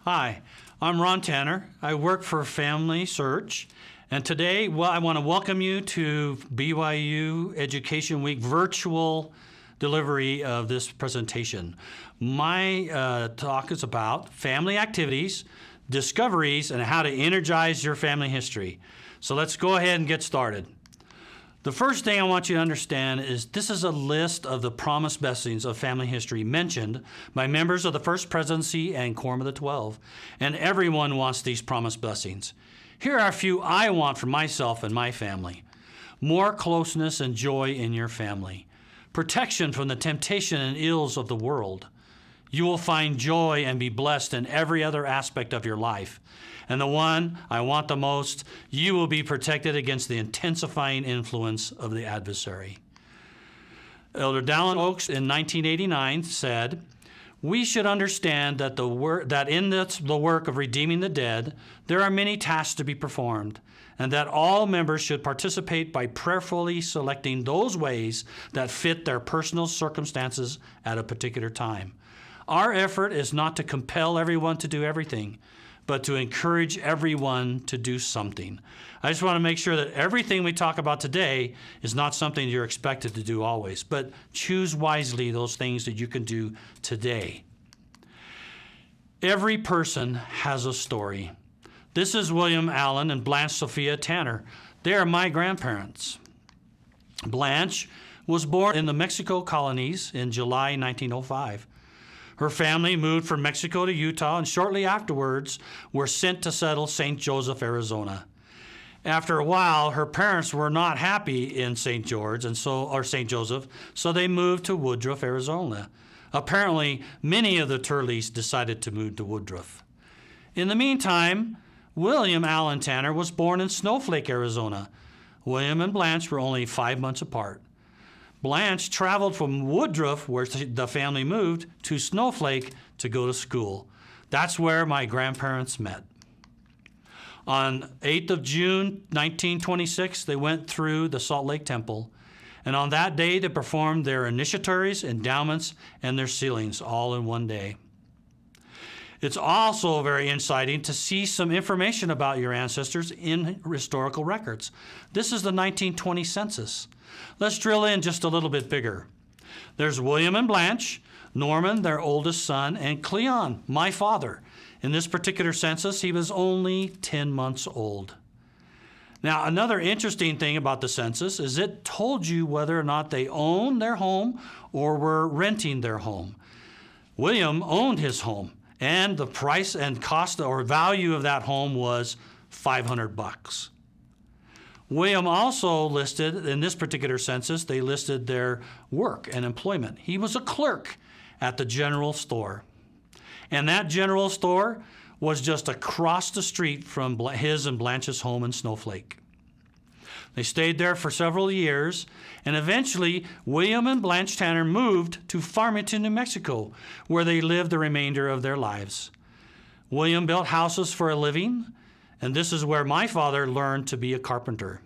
Hi, I'm Ron Tanner. I work for Family Search, and today I want to welcome you to BYU Education Week virtual delivery of this presentation. My talk is about family activities, discoveries, and how to energize your family history. So let's go ahead and get started. The first thing I want you to understand is this is a list of the promised blessings of family history mentioned by members of the First Presidency and Quorum of the 12, and everyone wants these promised blessings. Here are a few I want for myself and my family. More closeness and joy in your family. Protection from the temptation and ills of the world. You will find joy and be blessed in every other aspect of your life. And the one I want the most, you will be protected against the intensifying influence of the adversary. Elder Dallin Oaks in 1989 said, "We should understand that in the work of redeeming the dead, there are many tasks to be performed, and that all members should participate by prayerfully selecting those ways that fit their personal circumstances at a particular time. Our effort is not to compel everyone to do everything, but to encourage everyone to do something." I just want to make sure that everything we talk about today is not something you're expected to do always, but choose wisely those things that you can do today. Every person has a story. This is William Allen and Blanche Sophia Tanner. They are my grandparents. Blanche was born in the Mexico colonies in July 1905. Her family moved from Mexico to Utah and shortly afterwards were sent to settle St. Joseph, Arizona. After a while, her parents were not happy in St. Joseph, so they moved to Woodruff, Arizona. Apparently, many of the Turleys decided to move to Woodruff. In the meantime, William Allen Tanner was born in Snowflake, Arizona. William and Blanche were only 5 months apart. Blanche traveled from Woodruff, where the family moved, to Snowflake to go to school. That's where my grandparents met. On 8th of June, 1926, they went through the Salt Lake Temple. And on that day, they performed their initiatories, endowments, and their sealings all in one day. It's also very exciting to see some information about your ancestors in historical records. This is the 1920 census. Let's drill in just a little bit bigger. There's William and Blanche, Norman, their oldest son, and Cleon, my father. In this particular census, he was only 10 months old. Now, another interesting thing about the census is it told you whether or not they owned their home or were renting their home. William owned his home, and the price and cost or value of that home was $500. William also listed, in this particular census, they listed their work and employment. He was a clerk at the general store. And that general store was just across the street from his and Blanche's home in Snowflake. They stayed there for several years, and eventually William and Blanche Tanner moved to Farmington, New Mexico, where they lived the remainder of their lives. William built houses for a living, and this is where my father learned to be a carpenter.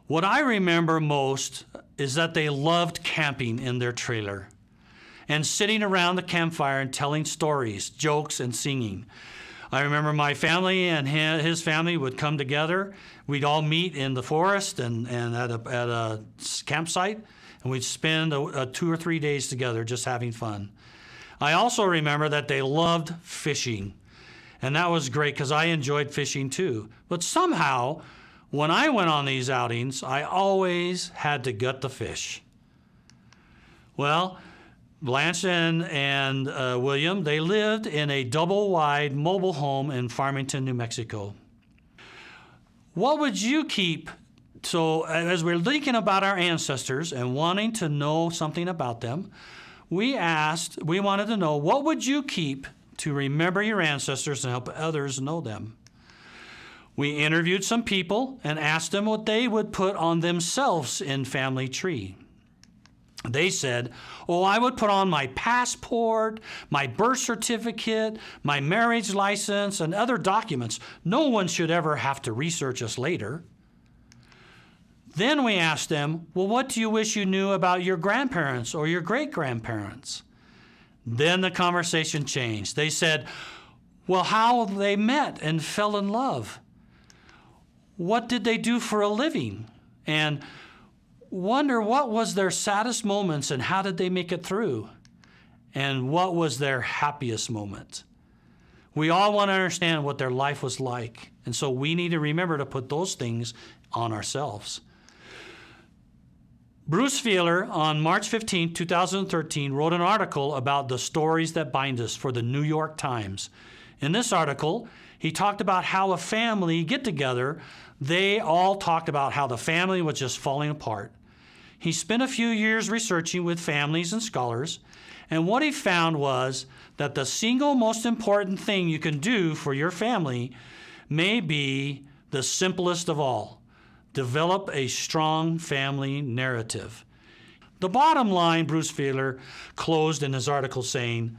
What I remember most is that they loved camping in their trailer and sitting around the campfire and telling stories, jokes, and singing. I remember my family and his family would come together. We'd all meet in the forest and at a campsite, and we'd spend 2 or 3 days together just having fun. I also remember that they loved fishing. And that was great because I enjoyed fishing too. But somehow, when I went on these outings, I always had to gut the fish. Well, Blanche and William, they lived in a double-wide mobile home in Farmington, New Mexico. What would you keep? So as we're thinking about our ancestors and wanting to know something about them, we wanted to know, what would you keep to remember your ancestors and help others know them? We interviewed some people and asked them what they would put on themselves in family tree. They said, "Oh, I would put on my passport, my birth certificate, my marriage license, and other documents. No one should ever have to research us later." Then we asked them, "Well, what do you wish you knew about your grandparents or your great-grandparents?" Then the conversation changed. They said, well, how they met and fell in love. What did they do for a living? And wonder what was their saddest moments and how did they make it through? And what was their happiest moment? We all want to understand what their life was like. And so we need to remember to put those things on ourselves. Bruce Feiler, on March 15, 2013, wrote an article about the stories that bind us for the New York Times. In this article, he talked about how a family get-together, they all talked about how the family was just falling apart. He spent a few years researching with families and scholars, and what he found was that the single most important thing you can do for your family may be the simplest of all. Develop a strong family narrative. The bottom line, Bruce Feiler closed in his article saying,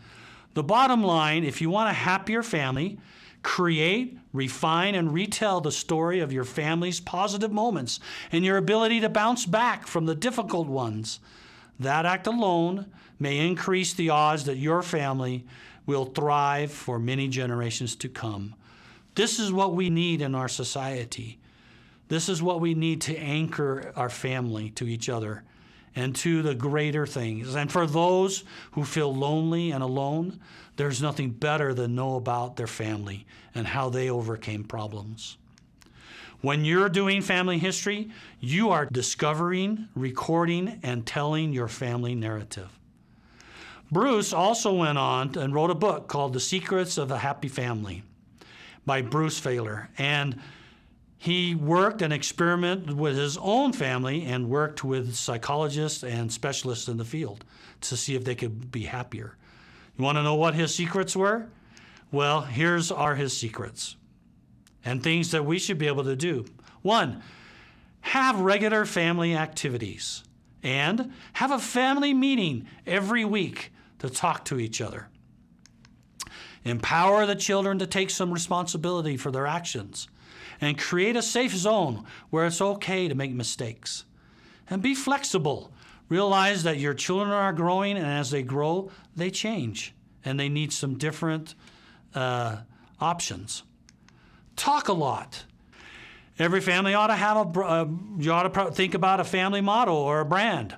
the bottom line, if you want a happier family, create, refine, and retell the story of your family's positive moments and your ability to bounce back from the difficult ones. That act alone may increase the odds that your family will thrive for many generations to come. This is what we need in our society. This is what we need to anchor our family to each other and to the greater things. And for those who feel lonely and alone, there's nothing better than know about their family and how they overcame problems. When you're doing family history, you are discovering, recording, and telling your family narrative. Bruce also went on and wrote a book called The Secrets of a Happy Family by Bruce Feiler. And he worked and experimented with his own family and worked with psychologists and specialists in the field to see if they could be happier. You want to know what his secrets were? Well, here's his secrets and things that we should be able to do. 1, have regular family activities and have a family meeting every week to talk to each other. Empower the children to take some responsibility for their actions and create a safe zone where it's okay to make mistakes. And be flexible. Realize that your children are growing, and as they grow, they change, and they need some different options. Talk a lot. Every family ought to have you ought to think about a family motto or a brand.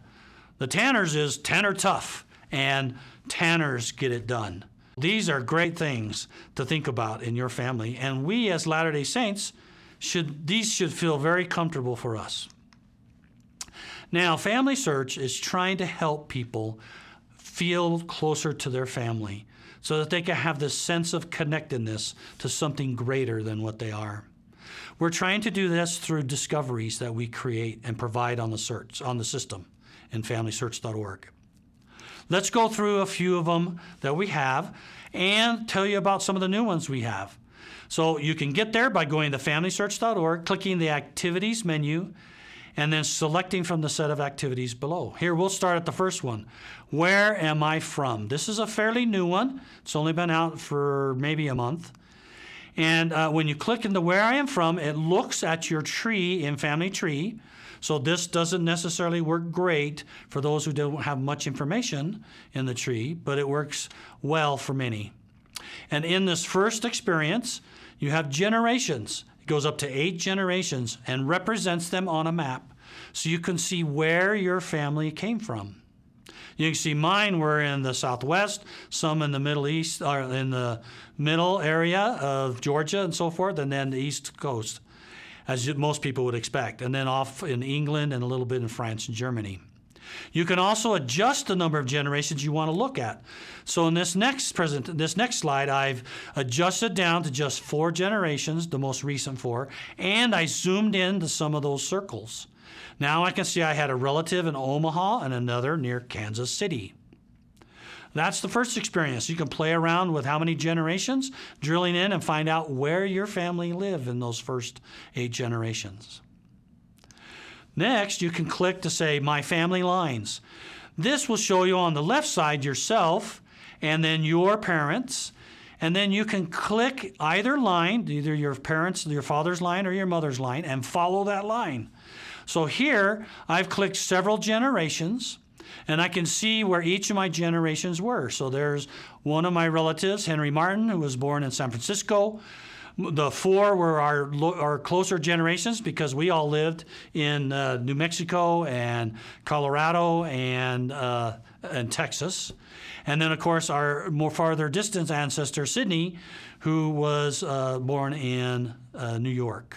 The Tanners is Tanner Tough, and Tanners get it done. These are great things to think about in your family, and we as Latter-day Saints should feel very comfortable for us. Now, Family Search is trying to help people feel closer to their family so that they can have this sense of connectedness to something greater than what they are. We're trying to do this through discoveries that we create and provide on the system in FamilySearch.org. Let's go through a few of them that we have and tell you about some of the new ones we have. So you can get there by going to FamilySearch.org, clicking the Activities menu, and then selecting from the set of activities below. Here, we'll start at the first one. Where am I from? This is a fairly new one. It's only been out for maybe a month. And when you click into Where I Am From, it looks at your tree in Family Tree. So this doesn't necessarily work great for those who don't have much information in the tree, but it works well for many. And in this first experience, you have generations. It goes up to 8 generations and represents them on a map. So you can see where your family came from. You can see mine were in the Southwest, some in the Middle East, or in the middle area of Georgia and so forth, and then the East Coast, as most people would expect, and then off in England and a little bit in France and Germany. You can also adjust the number of generations you want to look at. So in this next slide, I've adjusted down to just 4 generations, the most recent 4, and I zoomed in to some of those circles. Now I can see I had a relative in Omaha and another near Kansas City. That's the first experience. You can play around with how many generations, drilling in and find out where your family lived in those first 8 generations. Next, you can click to say My Family Lines. This will show you on the left side yourself and then your parents. And then you can click either line, either your parents, your father's line or your mother's line, and follow that line. So here, I've clicked several generations, And I can see where each of my generations were. So there's one of my relatives, Henry Martin, who was born in San Francisco. The four were our closer generations because we all lived in New Mexico and Colorado and Texas. And then, of course, our more farther distance ancestor, Sidney, who was born in New York.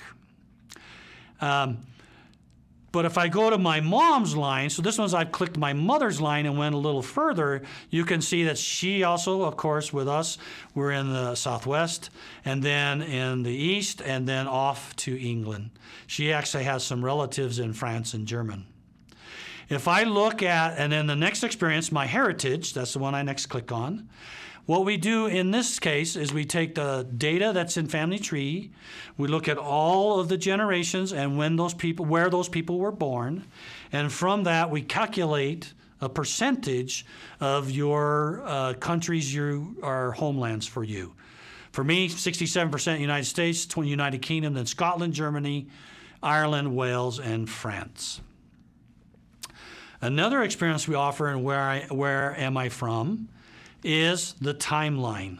But if I go to my mom's line, so this one's I've clicked my mother's line and went a little further, you can see that she also, of course, with us, we're in the Southwest, and then in the East, and then off to England. She actually has some relatives in France and Germany. If I look at, and then the next experience, my heritage, that's the one I next click on. What we do in this case is we take the data that's in Family Tree, we look at all of the generations and where those people were born, and from that we calculate a percentage of your countries are homelands for you. For me, 67% United States, 20 United Kingdom, then Scotland, Germany, Ireland, Wales, and France. Another experience we offer in where am I from is the timeline.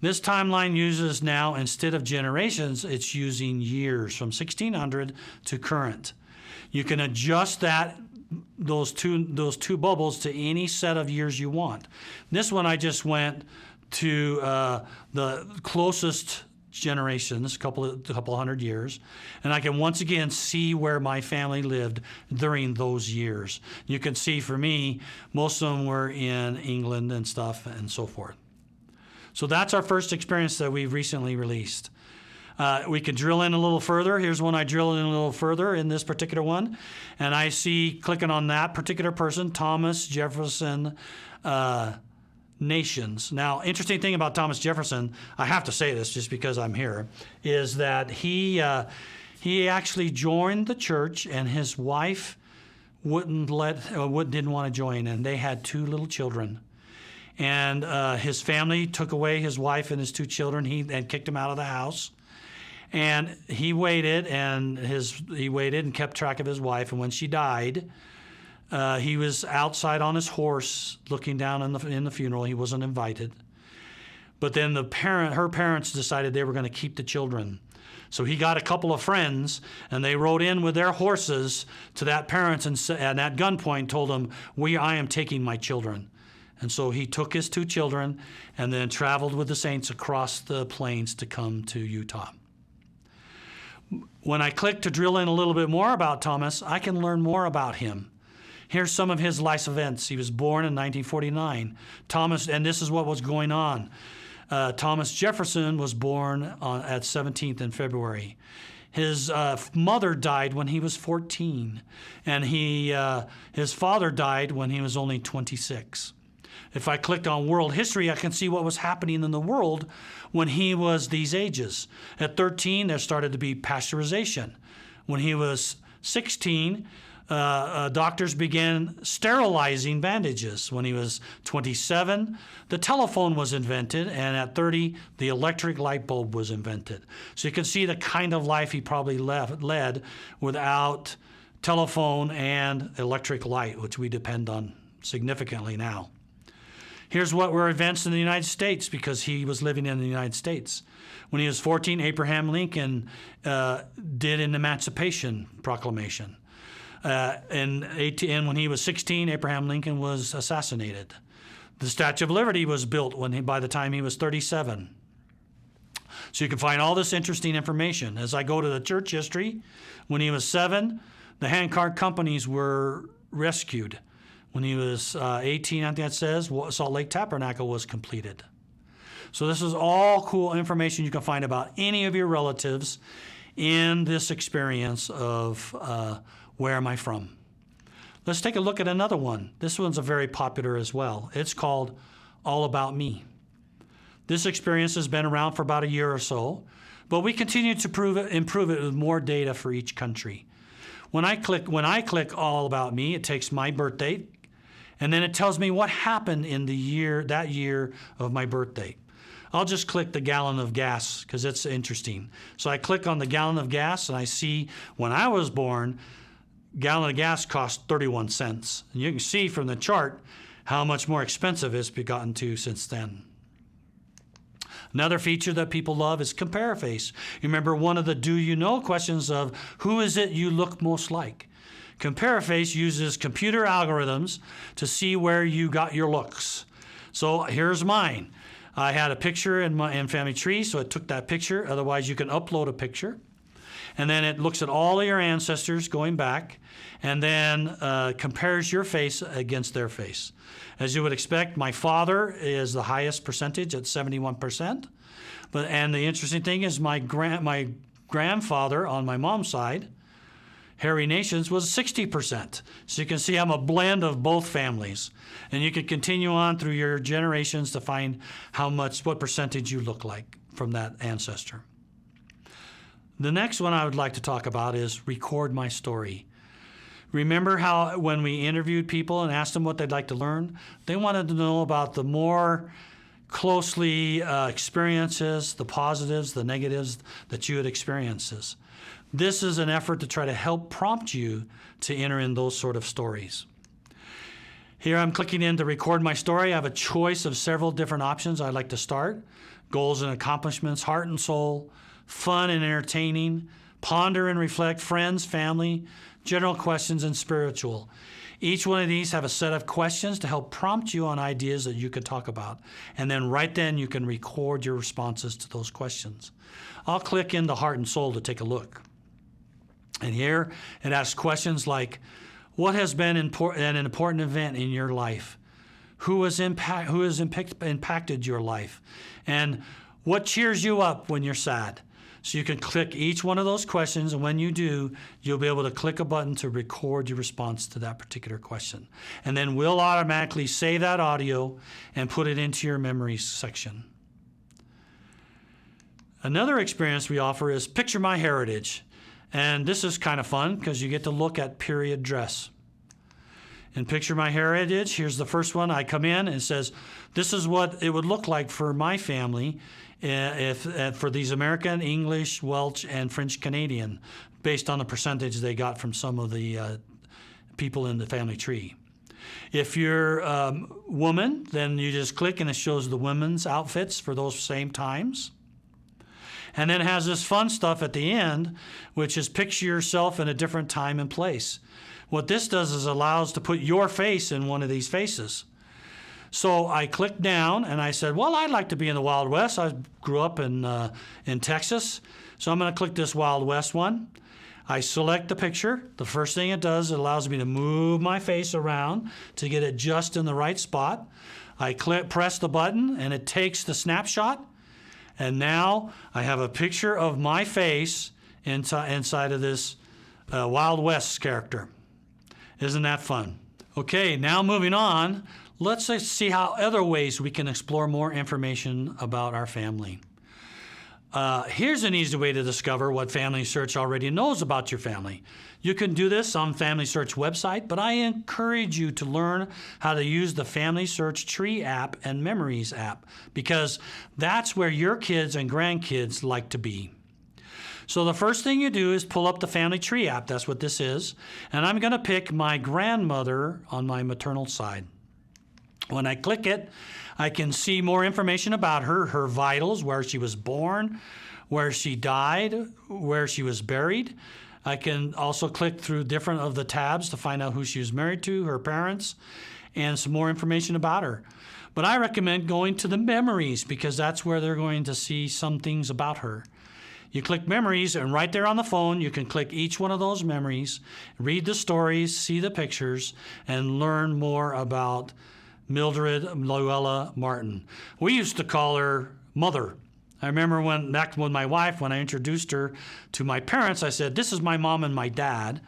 This timeline uses now, instead of generations, it's using years from 1600 to current. You can adjust those two bubbles to any set of years you want. This one I just went to the closest generations, a couple hundred years, and I can once again see where my family lived during those years. You can see for me, most of them were in England and stuff and so forth. So that's our first experience that we've recently released. We can drill in a little further. Here's one I drilled in a little further in this particular one, and I see, clicking on that particular person, Thomas Jefferson nations. Now, interesting thing about Thomas Jefferson, I have to say this just because I'm here, is that he actually joined the church, and his wife didn't want to join, and they had 2 little children. And his family took away his wife and his 2 children and kicked him out of the house. And he waited and kept track of his wife. And when she died, he was outside on his horse looking down in the funeral. He wasn't invited. But then her parents decided they were going to keep the children. So he got a couple of friends, and they rode in with their horses to that parents and at gunpoint told them, I am taking my children. And so he took his 2 children and then traveled with the saints across the plains to come to Utah. When I click to drill in a little bit more about Thomas, I can learn more about him. Here's some of his life events. He was born in 1949. And this is what was going on. Thomas Jefferson was born at 17th in February. His mother died when he was 14, and his father died when he was only 26. If I clicked on world history, I can see what was happening in the world when he was these ages. At 13, there started to be pasteurization. When he was 16, doctors began sterilizing bandages. When he was 27, the telephone was invented, and at 30, the electric light bulb was invented. So you can see the kind of life he probably led without telephone and electric light, which we depend on significantly now. Here's what were events in the United States, because he was living in the United States. When he was 14, Abraham Lincoln did an Emancipation Proclamation. And when he was 16, Abraham Lincoln was assassinated. The Statue of Liberty was built by the time he was 37. So you can find all this interesting information. As I go to the church history, when he was 7, the handcart companies were rescued. When he was 18, I think that says, Salt Lake Tabernacle was completed. So this is all cool information you can find about any of your relatives in this experience of where am I from. Let's take a look at another one. This one's a very popular as well. It's called All About Me. This experience has been around for about a year or so, but we continue to improve it with more data for each country. When I click All About Me, it takes my birth date, and then it tells me what happened in that year of my birthday. I'll just click the gallon of gas because it's interesting. So I click on the gallon of gas, and I see when I was born, gallon of gas cost 31 cents. And you can see from the chart how much more expensive it's gotten to since then. Another feature that people love is compare face. You remember one of the do you know questions of who is it you look most like? Compare face uses computer algorithms to see where you got your looks. So here's mine. I had a picture in Family Tree, so it took that picture. Otherwise, you can upload a picture. And then it looks at all of your ancestors going back, and then compares your face against their face. As you would expect, my father is the highest percentage at 71%. And the interesting thing is my grandfather on my mom's side, Hairy Nations, was 60%. So you can see I'm a blend of both families. And you can continue on through your generations to find what percentage you look like from that ancestor. The next one I would like to talk about is record my story. Remember how when we interviewed people and asked them what they'd like to learn, they wanted to know about the more closely experiences, the positives, the negatives that you had experiences. This is an effort to try to help prompt you to enter in those sort of stories. Here I'm clicking in to record my story. I have a choice of several different options I'd like to start. Goals and accomplishments, heart and soul, fun and entertaining, ponder and reflect, friends, family, general questions, and spiritual. Each one of these have a set of questions to help prompt you on ideas that you could talk about. And then right then you can record your responses to those questions. I'll click into heart and soul to take a look. And here it asks questions like, what has been an important event in your life? Who has impacted your life? And what cheers you up when you're sad? So you can click each one of those questions, and when you do, you'll be able to click a button to record your response to that particular question. And then we'll automatically save that audio and put it into your memories section. Another experience we offer is Picture My Heritage. And this is kind of fun because you get to look at period dress. In Picture My Heritage, here's the first one. I come in and it says, this is what it would look like for my family for these American, English, Welsh, and French Canadian, based on the percentage they got from some of the people in the family tree. If you're a woman, then you just click and it shows the women's outfits for those same times. And then it has this fun stuff at the end, which is picture yourself in a different time and place. What this does is allows to put your face in one of these faces. So I clicked down and I said, well, I'd like to be in the Wild West. I grew up in Texas, so I'm going to click this Wild West one. I select the picture. The first thing it does, it allows me to move my face around to get it just in the right spot. I press the button and it takes the snapshot. And now I have a picture of my face inside of this Wild West character. Isn't that fun? Okay, now moving on, let's see how other ways we can explore more information about our family. Here's an easy way to discover what Family Search already knows about your family. You can do this on Family Search website, but I encourage you to learn how to use the Family Search Tree app and Memories app, because that's where your kids and grandkids like to be. So the first thing you do is pull up the Family Tree app. That's what this is. And I'm going to pick my grandmother on my maternal side. When I click it, I can see more information about her, her vitals, where she was born, where she died, where she was buried. I can also click through different of the tabs to find out who she was married to, her parents, and some more information about her. But I recommend going to the Memories because that's where they're going to see some things about her. You click Memories, and right there on the phone, you can click each one of those memories, read the stories, see the pictures, and learn more about Mildred Luella Martin. We used to call her Mother. I remember when I introduced her to my parents, I said, this is my mom and my dad.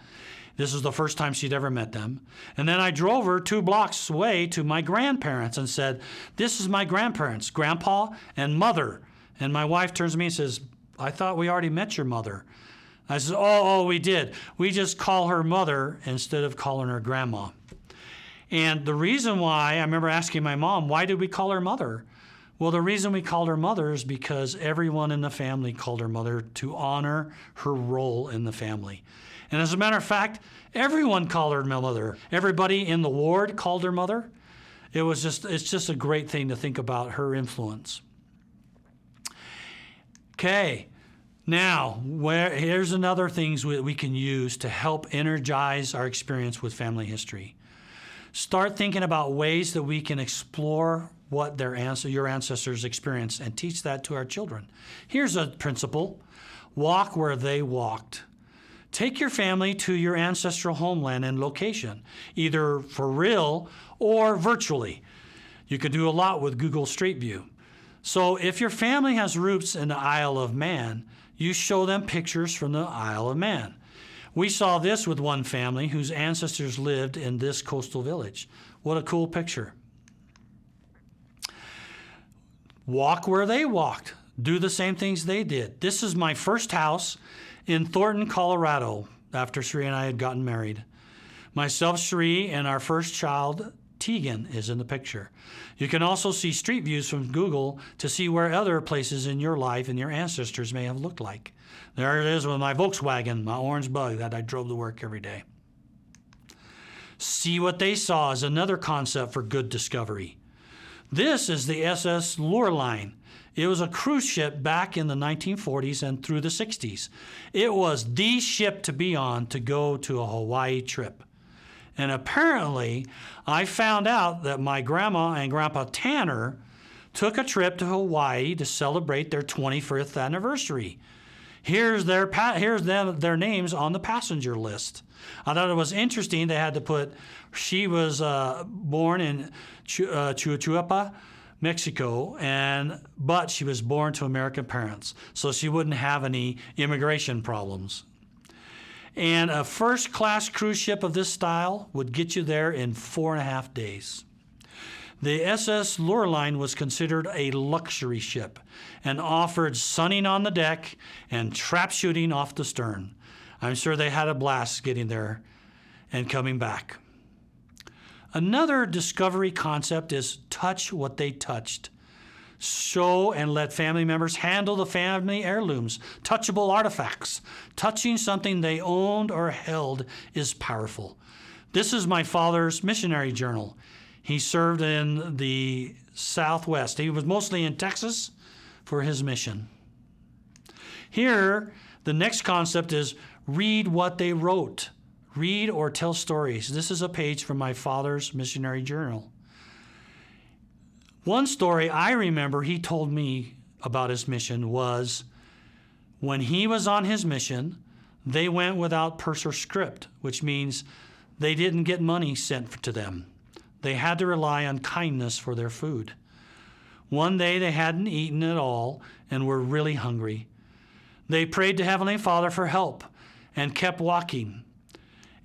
This is the first time she'd ever met them. And then I drove her 2 blocks away to my grandparents and said, this is my grandparents, Grandpa and Mother. And my wife turns to me and says, I thought we already met your mother. I said, oh, we did. We just call her Mother instead of calling her Grandma. And the reason why, I remember asking my mom, why did we call her Mother? Well, the reason we called her Mother is because everyone in the family called her Mother to honor her role in the family. And as a matter of fact, everyone called her mother. Everybody in the ward called her mother. It's just a great thing to think about her influence. Okay, now here's another things we can use to help energize our experience with family history. Start thinking about ways that we can explore what your ancestors experienced and teach that to our children. Here's a principle: walk where they walked. Take your family to your ancestral homeland and location, either for real or virtually. You can do a lot with Google Street View. So if your family has roots in the Isle of Man, you show them pictures from the Isle of Man. We saw this with one family whose ancestors lived in this coastal village. What a cool picture. Walk where they walked. Do the same things they did. This is my first house in Thornton, Colorado, after Sri and I had gotten married. Myself, Sri, and our first child, Tegan, is in the picture. You can also see street views from Google to see where other places in your life and your ancestors may have looked like. There it is with my Volkswagen, my orange Bug that I drove to work every day. See what they saw is another concept for good discovery. This is the SS Lurline. It was a cruise ship back in the 1940s and through the 60s. It was the ship to be on to go to a Hawaii trip. And apparently, I found out that my grandma and grandpa Tanner took a trip to Hawaii to celebrate their 25th anniversary. Here's their names on the passenger list. I thought it was interesting. They had to put, she was born in Chihuahua, Mexico, but she was born to American parents, so she wouldn't have any immigration problems. And a first-class cruise ship of this style would get you there in 4.5 days. The SS Lurline was considered a luxury ship and offered sunning on the deck and trap shooting off the stern. I'm sure they had a blast getting there and coming back. Another discovery concept is touch what they touched. Show and let family members handle the family heirlooms, touchable artifacts. Touching something they owned or held is powerful. This is my father's missionary journal. He served in the Southwest. He was mostly in Texas for his mission. Here, the next concept is read what they wrote. Read or tell stories. This is a page from my father's missionary journal. One story I remember he told me about his mission was when he was on his mission, they went without purse or script, which means they didn't get money sent to them. They had to rely on kindness for their food. One day they hadn't eaten at all and were really hungry. They prayed to Heavenly Father for help and kept walking.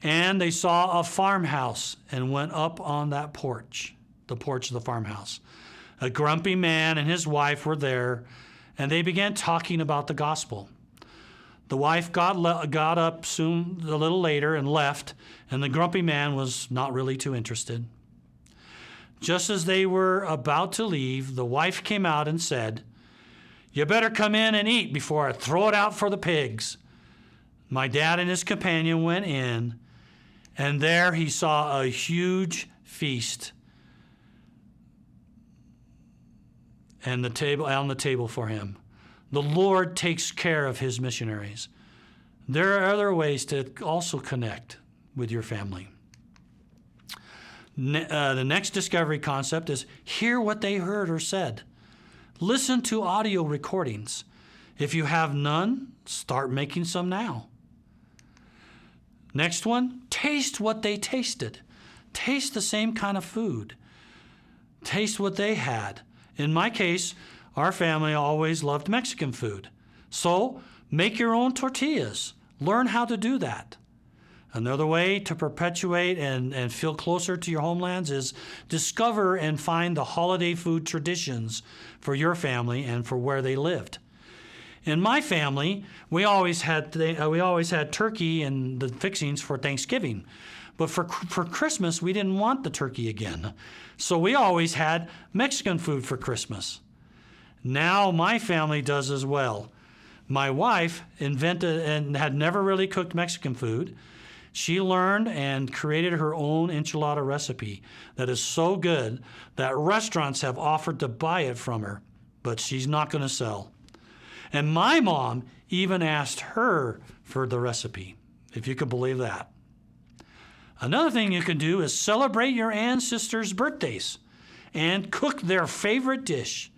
And they saw a farmhouse and went up on that porch, the porch of the farmhouse. A grumpy man and his wife were there, and they began talking about the gospel. The wife got up soon, a little later, and left, and the grumpy man was not really too interested. Just as they were about to leave, the wife came out and said, "You better come in and eat before I throw it out for the pigs." My dad and his companion went in, and there he saw a huge feast and on the table for him. The Lord takes care of his missionaries. There are other ways to also connect with your family. The next discovery concept is hear what they heard or said. Listen to audio recordings. If you have none, start making some now. Next one, taste what they tasted. Taste the same kind of food. Taste what they had. In my case, our family always loved Mexican food. So make your own tortillas. Learn how to do that. Another way to perpetuate and feel closer to your homelands is discover and find the holiday food traditions for your family and for where they lived. In my family, we always had turkey and the fixings for Thanksgiving. But for Christmas, we didn't want the turkey again. So we always had Mexican food for Christmas. Now my family does as well. My wife invented and had never really cooked Mexican food. She learned and created her own enchilada recipe that is so good that restaurants have offered to buy it from her, but she's not going to sell. And my mom even asked her for the recipe, if you can believe that. Another thing you can do is celebrate your ancestors' birthdays and cook their favorite dish.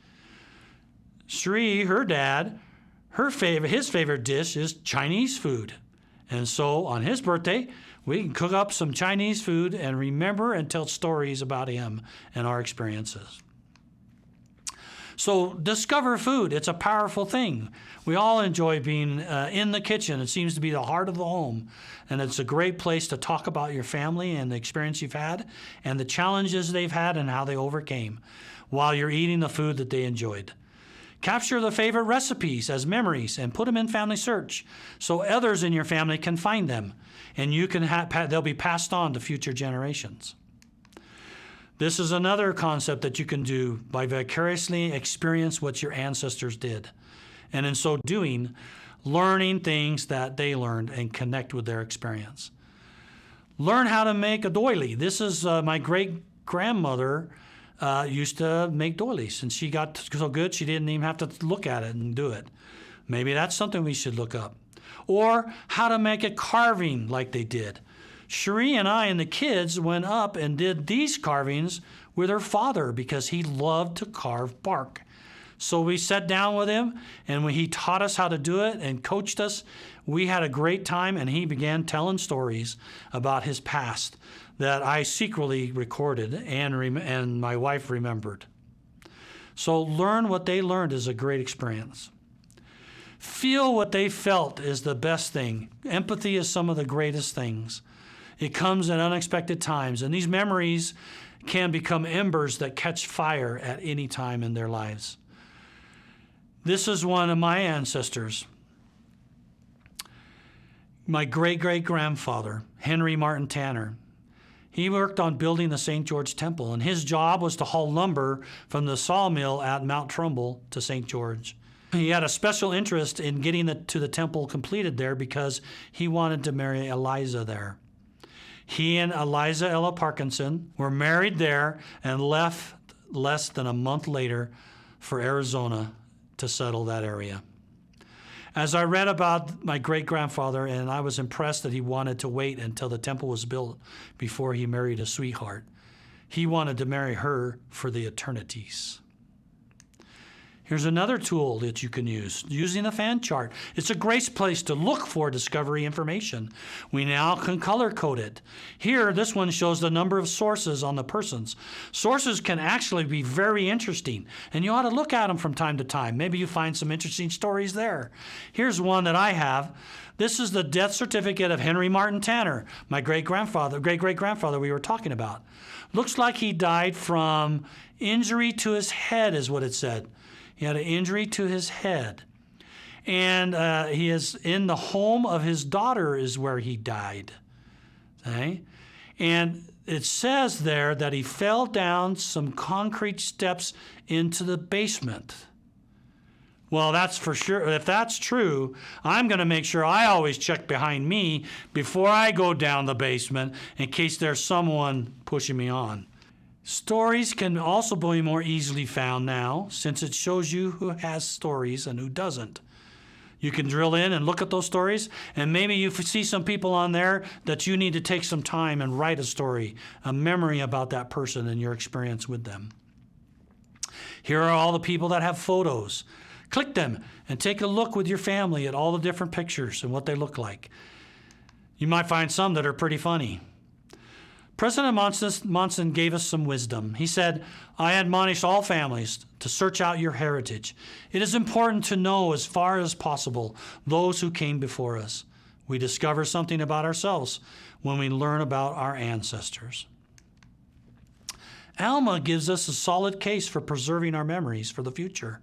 Sri, her dad, his favorite dish is Chinese food. And so on his birthday, we can cook up some Chinese food and remember and tell stories about him and our experiences. So discover food. It's a powerful thing. We all enjoy being in the kitchen. It seems to be the heart of the home. And it's a great place to talk about your family and the experience you've had and the challenges they've had and how they overcame while you're eating the food that they enjoyed. Capture the favorite recipes as memories and put them in Family Search so others in your family can find them and you can they'll be passed on to future generations. This is another concept that you can do by vicariously experience what your ancestors did. And in so doing, learning things that they learned and connect with their experience. Learn how to make a doily. This is my great-grandmother used to make doilies, and she got so good she didn't even have to look at it and do it. Maybe that's something we should look up. Or how to make a carving like they did. Cherie and I and the kids went up and did these carvings with her father because he loved to carve bark. So we sat down with him, and when he taught us how to do it and coached us, we had a great time, and he began telling stories about his past that I secretly recorded and my wife remembered. So learn what they learned is a great experience. Feel what they felt is the best thing. Empathy is some of the greatest things. It comes at unexpected times, and these memories can become embers that catch fire at any time in their lives. This is one of my ancestors. My great-great-grandfather, Henry Martin Tanner. He worked on building the St. George Temple, and his job was to haul lumber from the sawmill at Mount Trumbull to St. George. He had a special interest in getting to the temple completed there because he wanted to marry Eliza there. He and Eliza Ella Parkinson were married there and left less than a month later for Arizona to settle that area. As I read about my great-grandfather, and I was impressed that he wanted to wait until the temple was built before he married a sweetheart. He wanted to marry her for the eternities. Here's another tool that you can use, using the fan chart. It's a great place to look for discovery information. We now can color code it. Here, this one shows the number of sources on the persons. Sources can actually be very interesting, and you ought to look at them from time to time. Maybe you find some interesting stories there. Here's one that I have. This is the death certificate of Henry Martin Tanner, my great-great-grandfather we were talking about. Looks like he died from injury to his head is what it said. He had an injury to his head. And he is in the home of his daughter is where he died. Okay? And it says there that he fell down some concrete steps into the basement. Well, that's for sure. If that's true, I'm going to make sure I always check behind me before I go down the basement in case there's someone pushing me on. Stories can also be more easily found now since it shows you who has stories and who doesn't. You can drill in and look at those stories, and maybe you see some people on there that you need to take some time and write a story, a memory about that person and your experience with them. Here are all the people that have photos. Click them and take a look with your family at all the different pictures and what they look like. You might find some that are pretty funny. President Monson gave us some wisdom. He said, I admonish all families to search out your heritage. It is important to know as far as possible those who came before us. We discover something about ourselves when we learn about our ancestors. Alma gives us a solid case for preserving our memories for the future.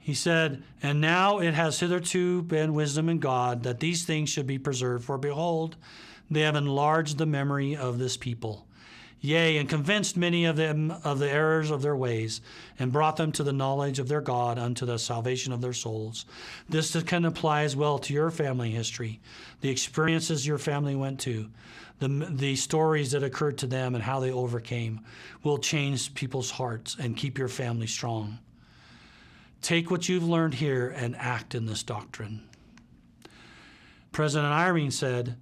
He said, and now it has hitherto been wisdom in God that these things should be preserved, for behold, they have enlarged the memory of this people. Yea, and convinced many of them of the errors of their ways, and brought them to the knowledge of their God unto the salvation of their souls. This can apply as well to your family history, the experiences your family went to, the stories that occurred to them and how they overcame will change people's hearts and keep your family strong. Take what you've learned here and act in this doctrine. President Irene said,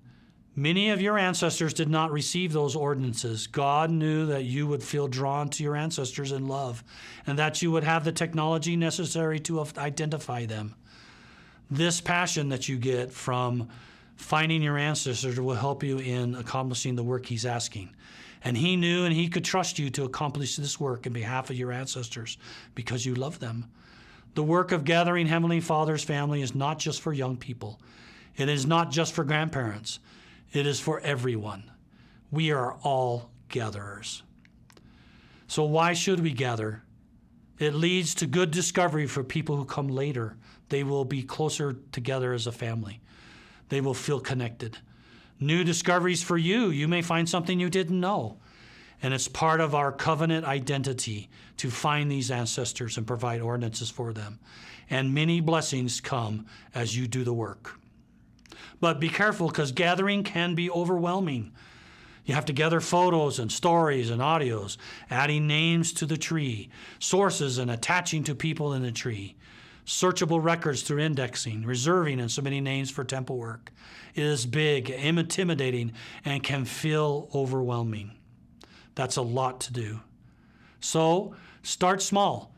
many of your ancestors did not receive those ordinances. God knew that you would feel drawn to your ancestors in love and that you would have the technology necessary to identify them. This passion that you get from finding your ancestors will help you in accomplishing the work he's asking. And he knew and he could trust you to accomplish this work in behalf of your ancestors because you love them. The work of gathering Heavenly Father's family is not just for young people. It is not just for grandparents. It is for everyone. We are all gatherers. So why should we gather? It leads to good discovery for people who come later. They will be closer together as a family. They will feel connected. New discoveries for you. You may find something you didn't know. And it's part of our covenant identity to find these ancestors and provide ordinances for them. And many blessings come as you do the work. But be careful, because gathering can be overwhelming. You have to gather photos and stories and audios, adding names to the tree, sources and attaching to people in the tree, searchable records through indexing, reserving and submitting names for temple work. It is big, intimidating, and can feel overwhelming. That's a lot to do. So start small.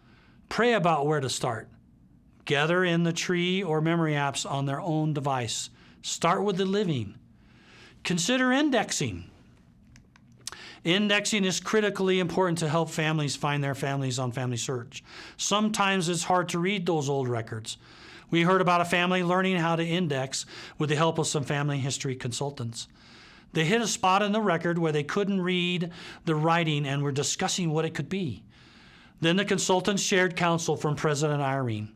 Pray about where to start. Gather in the tree or memory apps on their own device. Start with the living. Consider indexing. Indexing is critically important to help families find their families on Family Search. Sometimes it's hard to read those old records. We heard about a family learning how to index with the help of some family history consultants. They hit a spot in the record where they couldn't read the writing and were discussing what it could be. Then the consultants shared counsel from President Irene.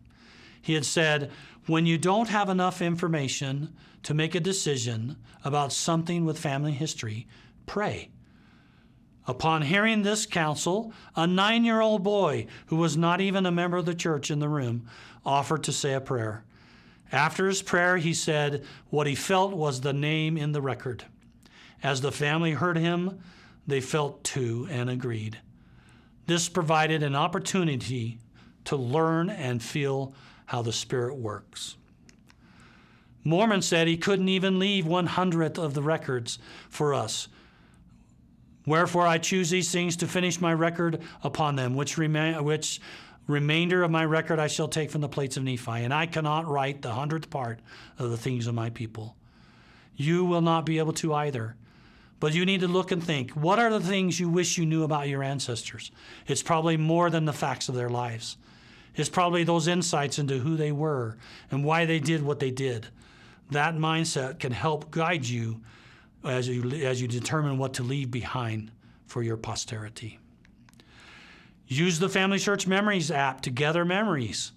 He had said, when you don't have enough information to make a decision about something with family history, pray. Upon hearing this counsel, a 9-year-old boy who was not even a member of the church in the room offered to say a prayer. After his prayer, he said what he felt was the name in the record. As the family heard him, they felt too and agreed. This provided an opportunity to learn and feel how the Spirit works. Mormon said he couldn't even leave 1/100th of the records for us. Wherefore I choose these things to finish my record upon them, which remainder of my record I shall take from the plates of Nephi, and I cannot write the 100th part of the things of my people. You will not be able to either. But you need to look and think, what are the things you wish you knew about your ancestors? It's probably more than the facts of their lives. It's probably those insights into who they were and why they did what they did. That mindset can help guide you as you determine what to leave behind for your posterity. Use the Family Search Memories app to gather memories.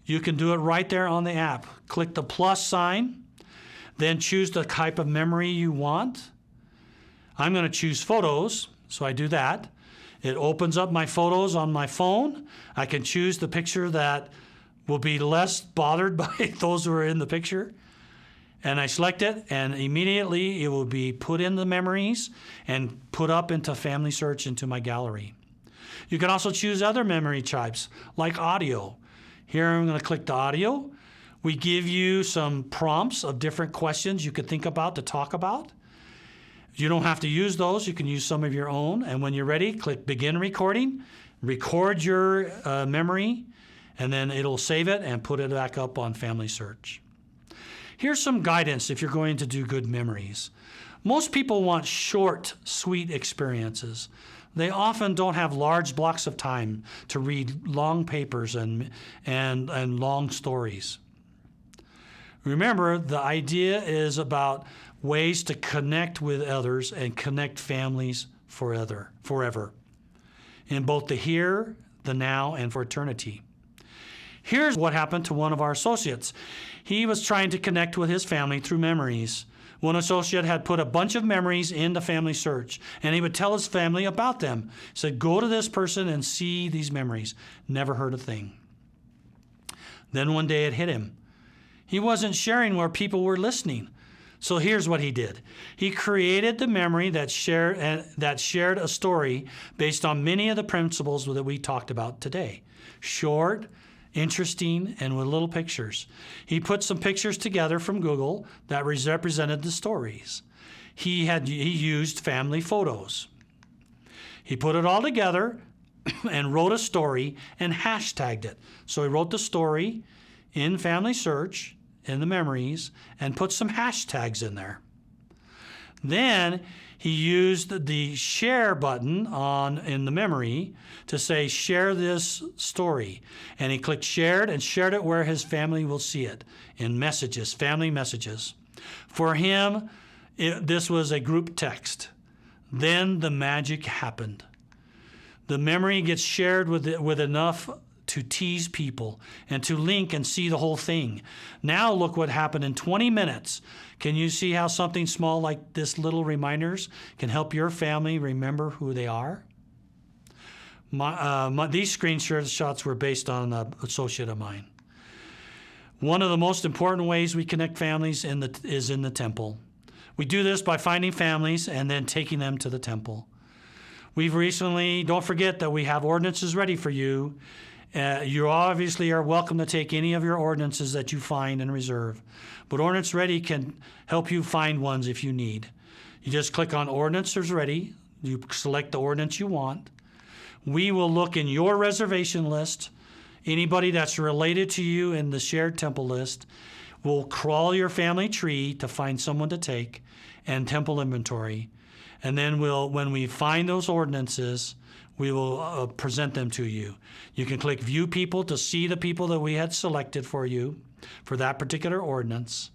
You can do it right there on the app. Click the plus sign, then choose the type of memory you want. I'm going to choose photos, so I do that. It opens up my photos on my phone. I can choose the picture that will be less bothered by those who are in the picture. And I select it, and immediately it will be put in the memories and put up into Family Search into my gallery. You can also choose other memory types, like audio. Here I'm going to click the audio. We give you some prompts of different questions you could think about to talk about. You don't have to use those. You can use some of your own. And when you're ready, click Begin Recording. Record your memory, and then it'll save it and put it back up on Family Search. Here's some guidance if you're going to do good memories. Most people want short, sweet experiences. They often don't have large blocks of time to read long papers and long stories. Remember, the idea is about ways to connect with others and connect families forever, in both the here, the now, and for eternity. Here's what happened to one of our associates. He was trying to connect with his family through memories. One associate had put a bunch of memories into Family Search, and he would tell his family about them. He said, go to this person and see these memories. Never heard a thing. Then one day it hit him. He wasn't sharing where people were listening. So here's what he did. He created the memory that shared a story based on many of the principles that we talked about today. Short, interesting, and with little pictures. He put some pictures together from Google that represented the stories. He used family photos. He put it all together and wrote a story and hashtagged it. So he wrote the story in Family Search, in the memories, and put some hashtags in there. Then he used the share button in the memory to say, share this story. And he clicked shared and shared it where his family will see it, in messages, family messages. For him, this was a group text. Then the magic happened. The memory gets shared with enough to tease people and to link and see the whole thing. Now look what happened in 20 minutes. Can you see how something small like this little reminders can help your family remember who they are? These screenshots were based on an associate of mine. One of the most important ways we connect families is in the temple. We do this by finding families and then taking them to the temple. We've recently, don't forget that we have ordinances ready for you. You obviously are welcome to take any of your ordinances that you find and reserve. But Ordinance Ready can help you find ones if you need. You just click on Ordinances Ready. You select the ordinance you want. We will look in your reservation list. Anybody that's related to you in the shared temple list. We'll crawl your family tree to find someone to take and temple inventory. And then when we find those ordinances, we will present them to you. You can click View People to see the people that we had selected for you for that particular ordinance.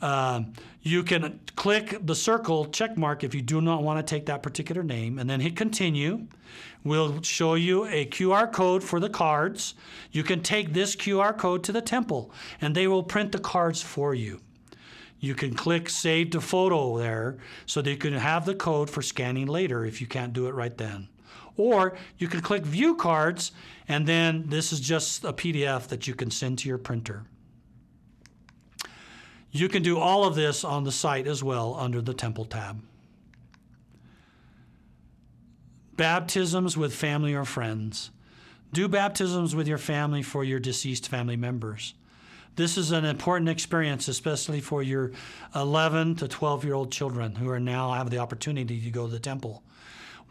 You can click the circle check mark if you do not want to take that particular name, and then hit Continue. We'll show you a QR code for the cards. You can take this QR code to the temple, and they will print the cards for you. You can click Save to Photo there so that you can have the code for scanning later if you can't do it right then. Or you can click View Cards, and then this is just a PDF that you can send to your printer. You can do all of this on the site as well under the Temple tab. Baptisms with family or friends. Do baptisms with your family for your deceased family members. This is an important experience, especially for your 11 to 12-year-old children who are now have the opportunity to go to the temple.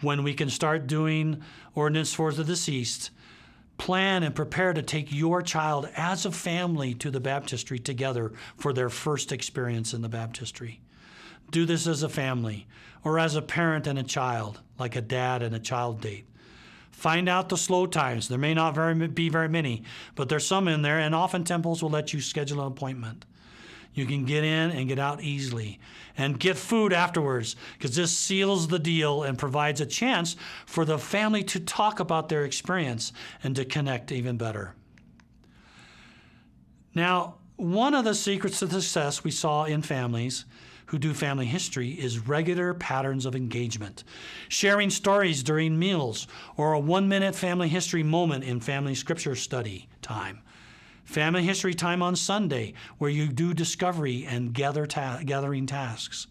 When we can start doing ordinance for the deceased, plan and prepare to take your child as a family to the baptistry together for their first experience in the baptistry. Do this as a family or as a parent and a child, like a dad and a child date. Find out the slow times. There may not be very many, but there's some in there, and often temples will let you schedule an appointment. You can get in and get out easily and get food afterwards, because this seals the deal and provides a chance for the family to talk about their experience and to connect even better. Now, one of the secrets of success we saw in families who do family history is regular patterns of engagement. Sharing stories during meals or a 1-minute family history moment in family scripture study time. Family history time on Sunday, where you do discovery and gathering tasks.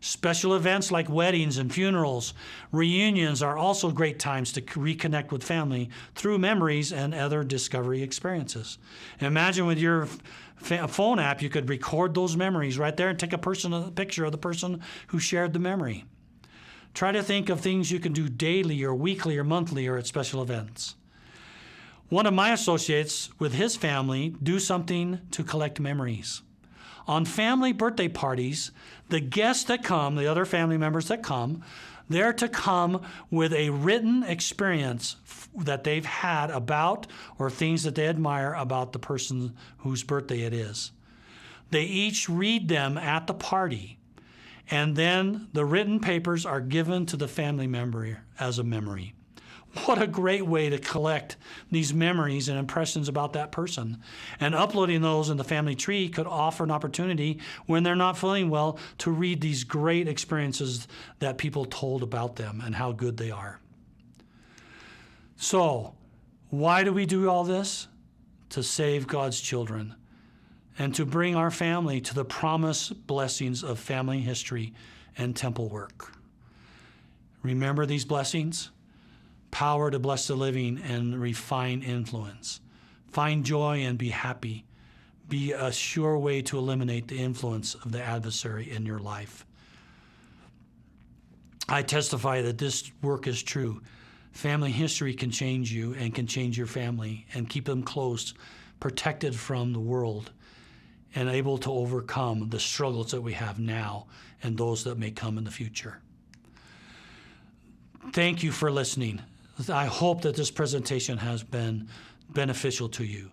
Special events like weddings and funerals, reunions are also great times to reconnect with family through memories and other discovery experiences. Imagine with your phone app, you could record those memories right there and take a picture of the person who shared the memory. Try to think of things you can do daily or weekly or monthly or at special events. One of my associates with his family do something to collect memories. On family birthday parties, the guests that come, the other family members that come, they're to come with a written experience that they've had about or things that they admire about the person whose birthday it is. They each read them at the party, and then the written papers are given to the family member as a memory. What a great way to collect these memories and impressions about that person. And uploading those in the family tree could offer an opportunity when they're not feeling well to read these great experiences that people told about them and how good they are. So, why do we do all this? To save God's children and to bring our family to the promised blessings of family history and temple work. Remember these blessings? Power to bless the living and refine influence. Find joy and be happy. Be a sure way to eliminate the influence of the adversary in your life. I testify that this work is true. Family history can change you and can change your family and keep them close, protected from the world, and able to overcome the struggles that we have now and those that may come in the future. Thank you for listening. I hope that this presentation has been beneficial to you.